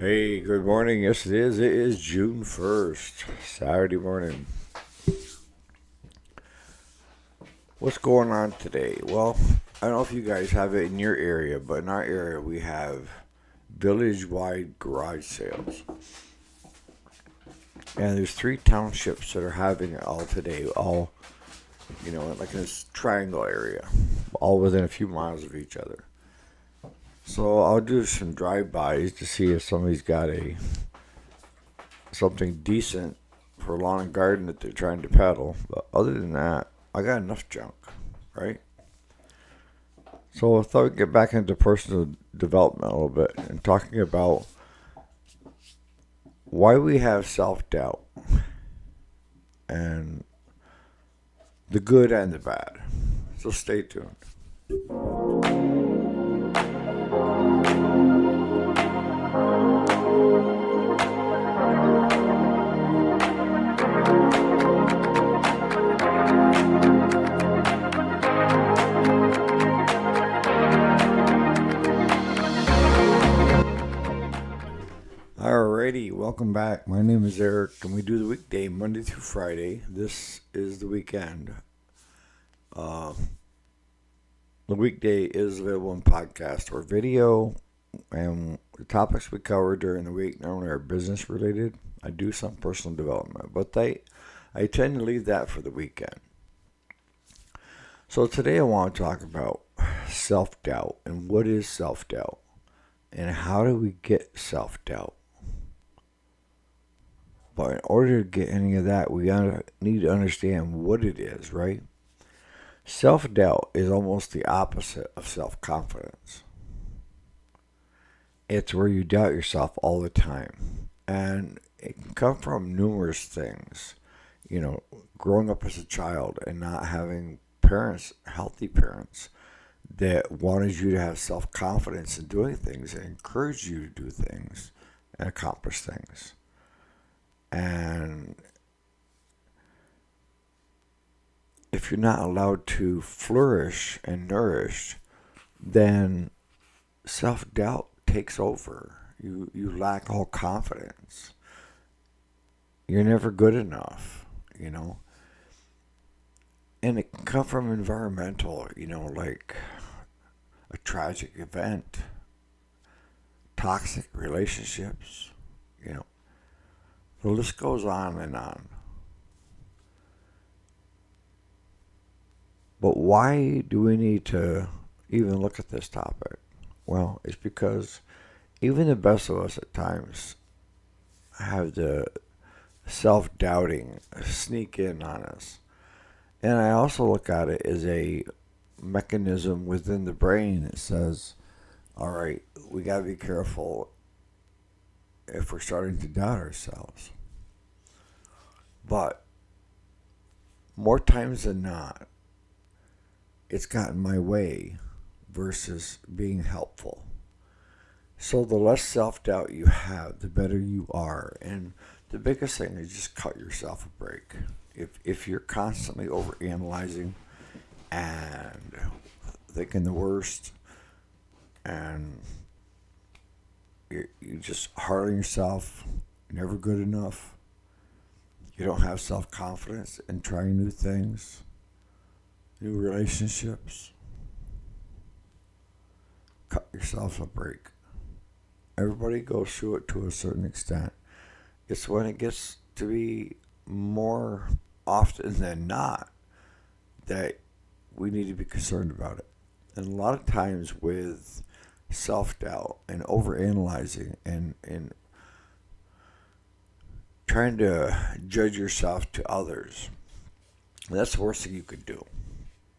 Hey, good morning. Yes, it is. It is June 1st, Saturday morning. What's going on today? Well, I don't know if you guys have it in your area, but in our area we have village wide garage sales. And there's three townships that are having it all today, all, like in this triangle area, all within a few miles of each other. So I'll do some drive-bys to see if somebody's got something decent for lawn and garden that they're trying to peddle. But other than that, I got enough junk, right? So I thought we'd get back into personal development a little bit and talking about why we have self doubt and the good and the bad. So stay tuned. Alrighty, welcome back. My name is Eric, and we do the weekday Monday through Friday. This is the weekend. Uh, the weekday is available in podcast or video, and the topics we cover during the week normally are business related. I do some personal development, but I tend to leave that for the weekend. So today I want to talk about self doubt and what is self doubt and how do we get self doubt. But in order to get any of that, we need to understand what it is, right? Self doubt is almost the opposite of self confidence. It's where you doubt yourself all the time. And it can come from numerous things. Growing up as a child and not having parents, healthy parents, that wanted you to have self confidence in doing things and encouraged you to do things and accomplish things. And if you're not allowed to flourish and nourish, then self doubt takes over. You lack all confidence. You're never good enough. And it can come from environmental, like a tragic event, toxic relationships, you know. The list goes on and on. But why do we need to even look at this topic? Well, it's because even the best of us at times have the self doubting sneak in on us. And I also look at it as a mechanism within the brain that says, all right, we got to be careful if we're starting to doubt ourselves. But more times than not, it's gotten my way versus being helpful. So the less self-doubt you have, the better you are. And the biggest thing is just cut yourself a break. If you're constantly overanalyzing and thinking the worst and you just hard on yourself, never good enough, you don't have self-confidence in trying new things, new relationships, cut yourself a break. Everybody goes through it to a certain extent. It's when it gets to be more often than not that we need to be concerned about it. And a lot of times with self-doubt and overanalyzing and trying to judge yourself to others, that's the worst thing you could do.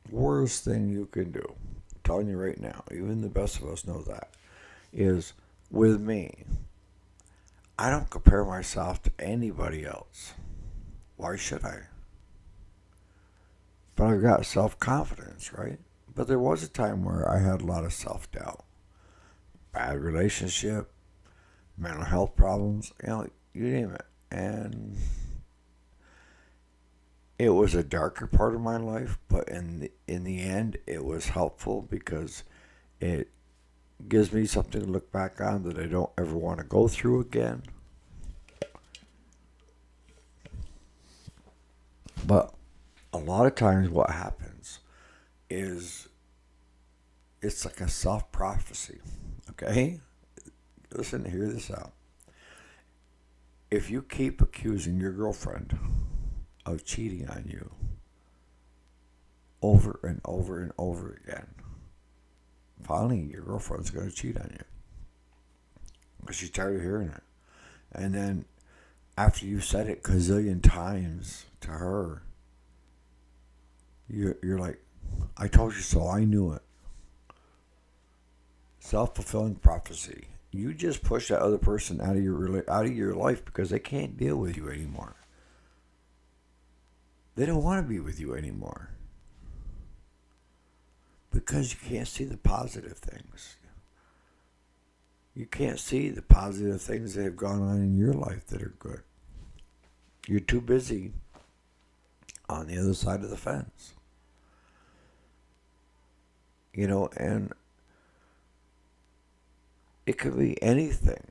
Worst thing you can do. I'm telling you right now, even the best of us know that, is with me. I don't compare myself to anybody else. Why should I? But I've got self-confidence, right? But there was a time where I had a lot of self-doubt. Bad relationship, mental health problems, you name it. And it was a darker part of my life, but in the end, it was helpful because it gives me something to look back on that I don't ever want to go through again. But a lot of times what happens is it's like a self-prophecy, okay? Listen, hear this out. If you keep accusing your girlfriend of cheating on you over and over and over again, finally your girlfriend's going to cheat on you because she's tired of hearing it. And then after you said it gazillion times to her, you're like, I told you so, I knew it. Self-fulfilling prophecy. You just push that other person out of your life because they can't deal with you anymore. They don't want to be with you anymore because you can't see the positive things. You can't see the positive things that have gone on in your life that are good. You're too busy on the other side of the fence. And it could be anything.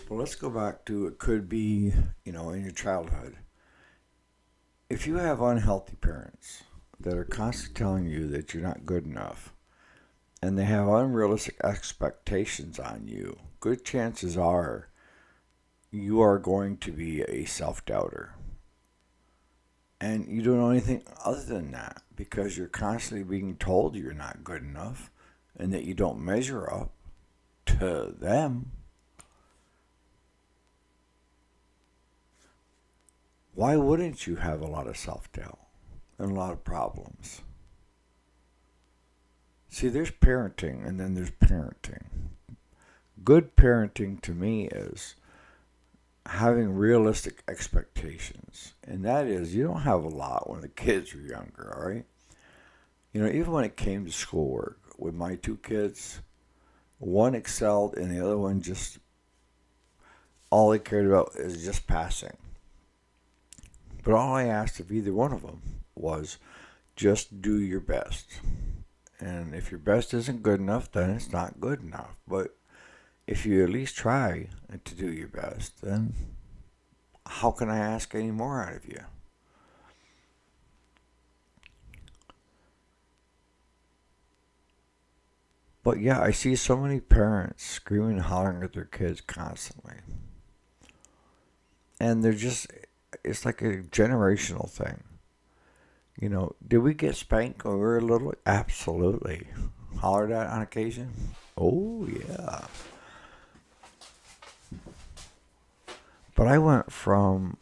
Well, let's go back to it could be, in your childhood. If you have unhealthy parents that are constantly telling you that you're not good enough and they have unrealistic expectations on you, good chances are you are going to be a self-doubter. And you don't know anything other than that because you're constantly being told you're not good enough and that you don't measure up to them. Why wouldn't you have a lot of self-doubt and a lot of problems? See, there's parenting and then there's parenting. Good parenting to me is having realistic expectations. And that is, you don't have a lot when the kids are younger, all right? Even when it came to schoolwork, with my two kids, one excelled and the other one just, all they cared about is just passing. But all I asked of either one of them was just do your best. And if your best isn't good enough, then it's not good enough. But if you at least try to do your best, then how can I ask any more out of you? But yeah, I see so many parents screaming and hollering at their kids constantly. And it's like a generational thing. Did we get spanked when we were little? Absolutely. Hollered at on occasion? Oh, yeah. But I went from,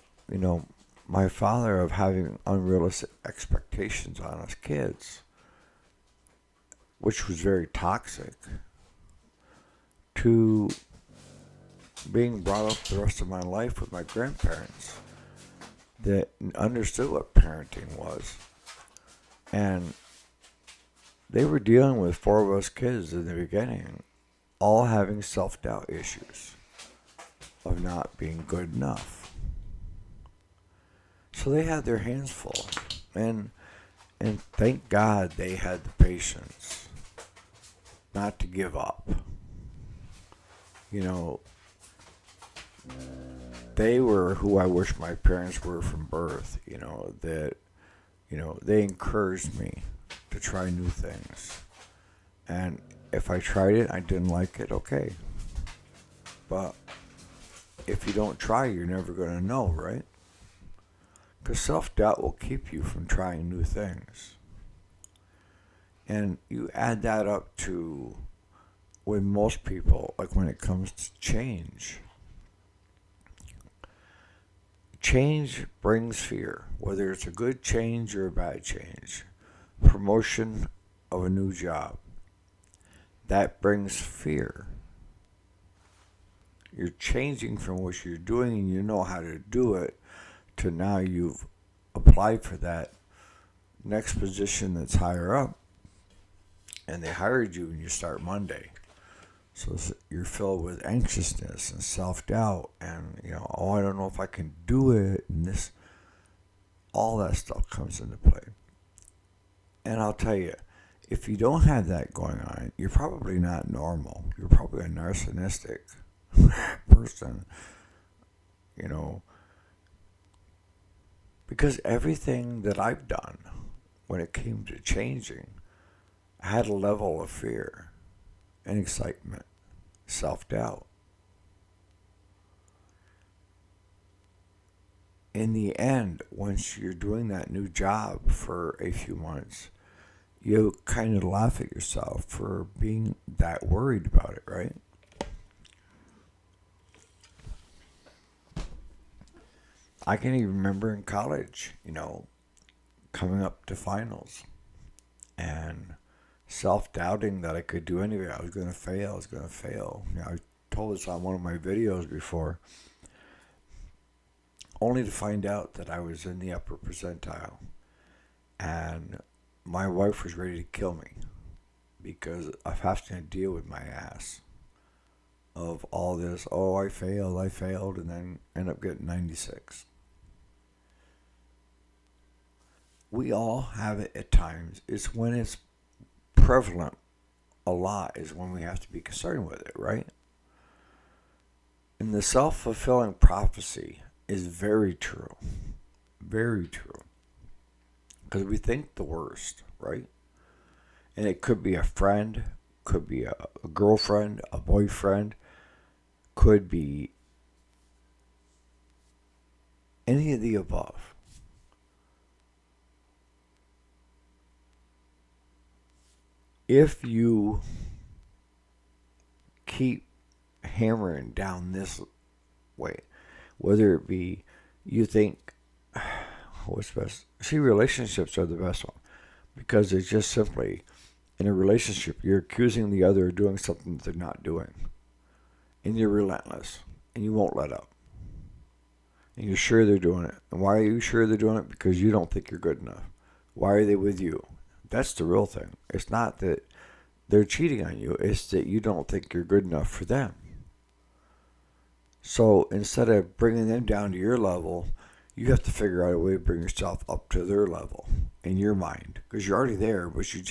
my father of having unrealistic expectations on us kids, which was very toxic, to being brought up the rest of my life with my grandparents that understood what parenting was. And they were dealing with four of us kids in the beginning, all having self-doubt issues of not being good enough. So they had their hands full. And thank God they had the patience not to give up. They were who I wish my parents were from birth, that, they encouraged me to try new things. And if I tried it, I didn't like it, okay. But if you don't try, you're never going to know, right? Because self-doubt will keep you from trying new things. And you add that up to, with most people, like when it comes to change. Change brings fear, whether it's a good change or a bad change. Promotion of a new job. That brings fear. You're changing from what you're doing and you know how to do it to now you've applied for that next position that's higher up and they hired you and you start Monday. So you're filled with anxiousness and self-doubt and, I don't know if I can do it, and all that stuff comes into play. And I'll tell you, If you don't have that going on, you're probably not normal. You're probably a narcissistic person, you know, because everything that I've done when it came to changing had a level of fear and excitement, self-doubt. In the end, once you're doing that new job for a few months, you kind of laugh at yourself for being that worried about it, right? I can even remember in college, coming up to finals and self-doubting that I could do anything. I was going to fail. I was going to fail. I told this on one of my videos before, only to find out that I was in the upper percentile. And my wife was ready to kill me because I have to deal with my ass of all this. Oh, I failed, and then end up getting 96. We all have it at times. It's when it's prevalent a lot is when we have to be concerned with it, right? And the self-fulfilling prophecy is very true. Very true. Because we think the worst, right? And it could be a friend, could be a girlfriend, a boyfriend, could be any of the above. If you keep hammering down this way, whether it be you think, what's best? See, relationships are the best one because it's just simply in a relationship, you're accusing the other of doing something that they're not doing. And you're relentless and you won't let up. And you're sure they're doing it. And why are you sure they're doing it? Because you don't think you're good enough. Why are they with you? That's the real thing. It's not that they're cheating on you. It's that you don't think you're good enough for them. So instead of bringing them down to your level, you have to figure out a way to bring yourself up to their level in your mind. Because you're already there, but you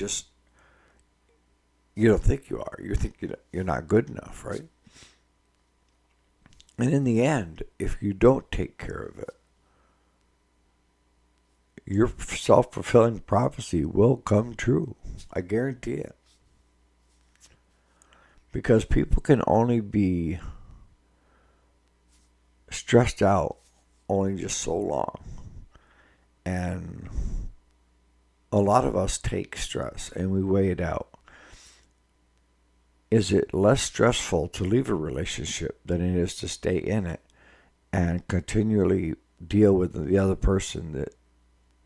don't think you are. You think you're not good enough, right? And in the end, if you don't take care of it, your self-fulfilling prophecy will come true. I guarantee it. Because people can only be stressed out only just so long. And a lot of us take stress and we weigh it out. Is it less stressful to leave a relationship than it is to stay in it and continually deal with the other person that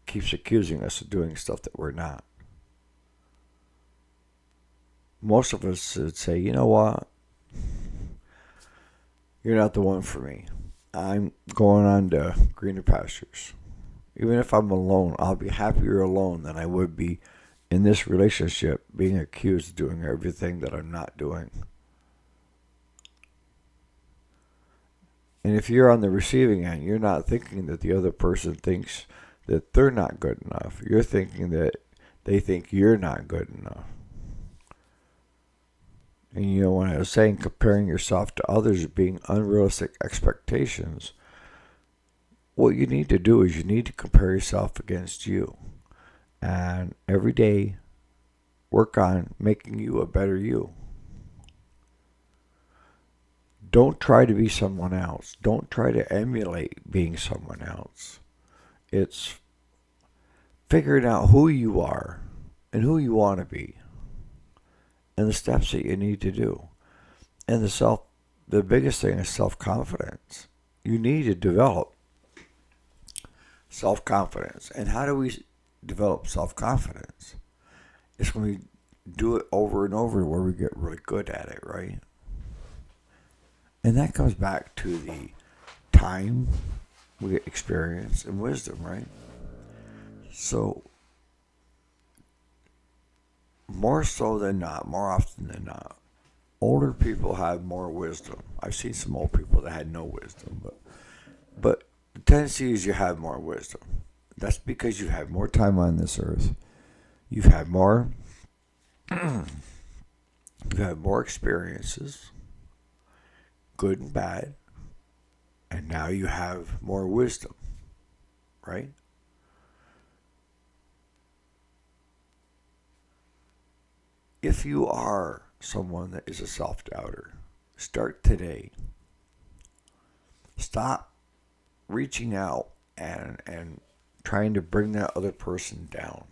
keeps accusing us of doing stuff that we're not? Most of us would say, you know what? You're not the one for me. I'm going on to greener pastures. Even if I'm alone, I'll be happier alone than I would be in this relationship being accused of doing everything that I'm not doing. And if you're on the receiving end, you're not thinking that the other person thinks that they're not good enough. You're thinking that they think you're not good enough. And when I was saying comparing yourself to others being unrealistic expectations, what you need to do is you need to compare yourself against you. And every day, work on making you a better you. Don't try to be someone else. Don't try to emulate being someone else. It's figuring out who you are and who you want to be and the steps that you need to do. And the biggest thing is self-confidence. You need to develop self-confidence. And how do we develop self-confidence? It's when we do it over and over where we get really good at it, right? And that comes back to the time, we get experience, and wisdom, right? So, more so than not, more often than not, older people have more wisdom. I've seen some old people that had no wisdom, but the tendency is you have more wisdom. That's because you have more time on this earth. You've had more You've had more experiences, good and bad, and now you have more wisdom, right? If you are someone that is a self doubter, start today. Stop reaching out and trying to bring that other person down.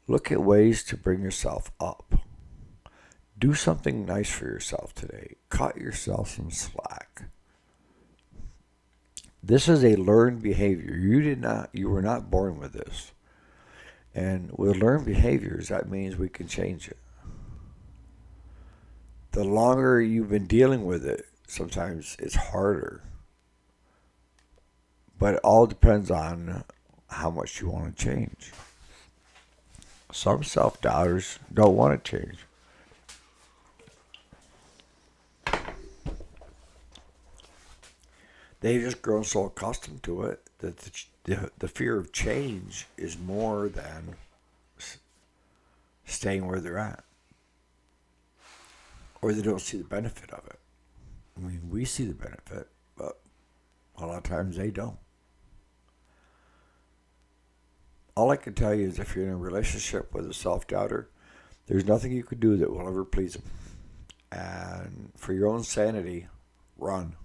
Look at ways to bring yourself up. Do something nice for yourself today. Cut yourself some slack. This is a learned behavior. You were not born with this. And with learned behaviors, that means we can change it. The longer you've been dealing with it, sometimes it's harder. But it all depends on how much you want to change. Some self-doubters don't want to change. They've just grown so accustomed to it that the fear of change is more than staying where they're at. Or they don't see the benefit of it. I mean, we see the benefit, but a lot of times they don't. All I can tell you is if you're in a relationship with a self-doubter, there's nothing you can do that will ever please them. And for your own sanity, run.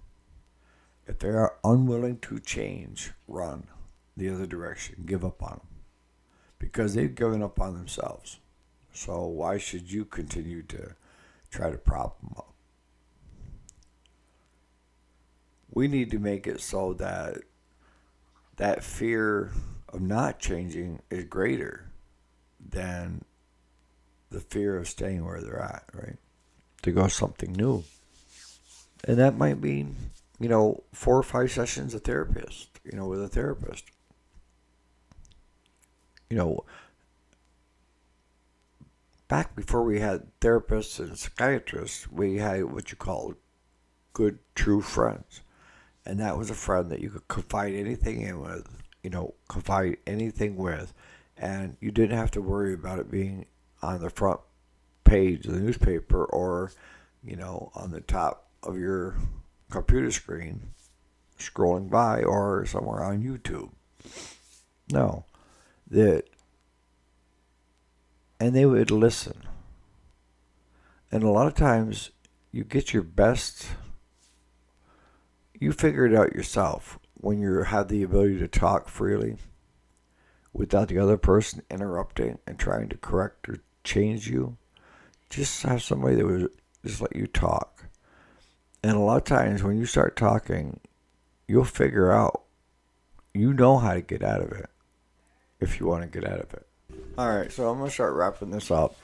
If they are unwilling to change, run the other direction. Give up on them. Because they've given up on themselves. So why should you continue to try to prop them up? We need to make it so that that fear of not changing is greater than the fear of staying where they're at, right? To go something new. And that might mean, 4 or 5 sessions with a therapist. Back before we had therapists and psychiatrists, we had what you call good, true friends. And that was a friend that you could confide anything in with, and you didn't have to worry about it being on the front page of the newspaper or, on the top of your computer screen scrolling by or somewhere on YouTube. No. And they would listen. And a lot of times you get your best, you figure it out yourself when you have the ability to talk freely without the other person interrupting and trying to correct or change you. Just have somebody that would just let you talk. And a lot of times when you start talking, you'll figure out, how to get out of it if you want to get out of it. All right, so I'm going to start wrapping this up.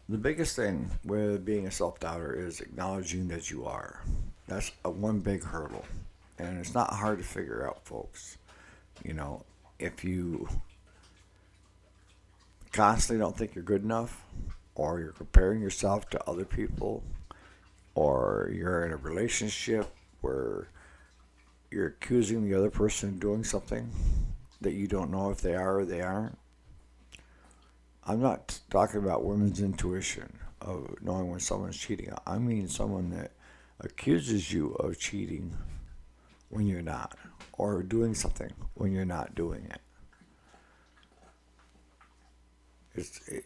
The biggest thing with being a self-doubter is acknowledging that you are. That's one big hurdle. And it's not hard to figure out, folks. If you constantly don't think you're good enough, or you're comparing yourself to other people, or you're in a relationship where you're accusing the other person of doing something that you don't know if they are or they aren't. I'm not talking about women's intuition of knowing when someone's cheating. I mean someone that accuses you of cheating when you're not, or doing something when you're not doing it.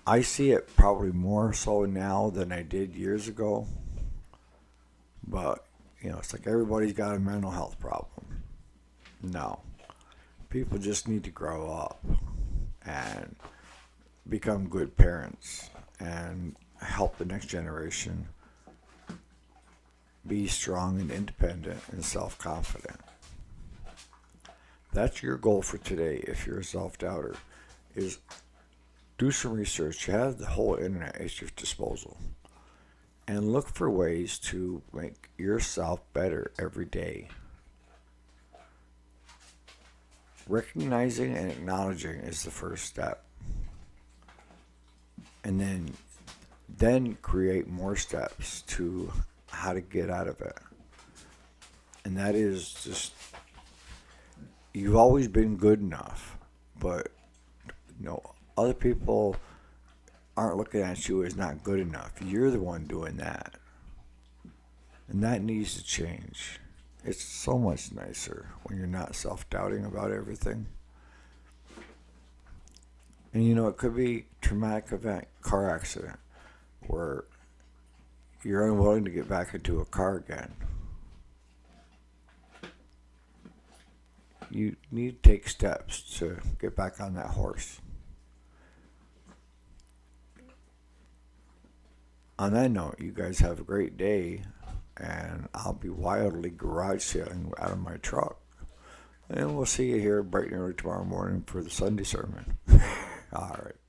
I see it probably more so now than I did years ago. But, it's like everybody's got a mental health problem. No. People just need to grow up and become good parents and help the next generation be strong and independent and self-confident. That's your goal for today if you're a self-doubter, is do some research. You have the whole internet at your disposal. And look for ways to make yourself better every day. Recognizing and acknowledging is the first step. And then create more steps to how to get out of it. And that is just, you've always been good enough but other people aren't looking at you as not good enough. You're the one doing that. And that needs to change. It's so much nicer when you're not self-doubting about everything. And it could be traumatic event, car accident, where you're unwilling to get back into a car again. You need to take steps to get back on that horse. On that note, you guys have a great day, and I'll be wildly garage sailing out of my truck. And we'll see you here bright and early tomorrow morning for the Sunday sermon. All right.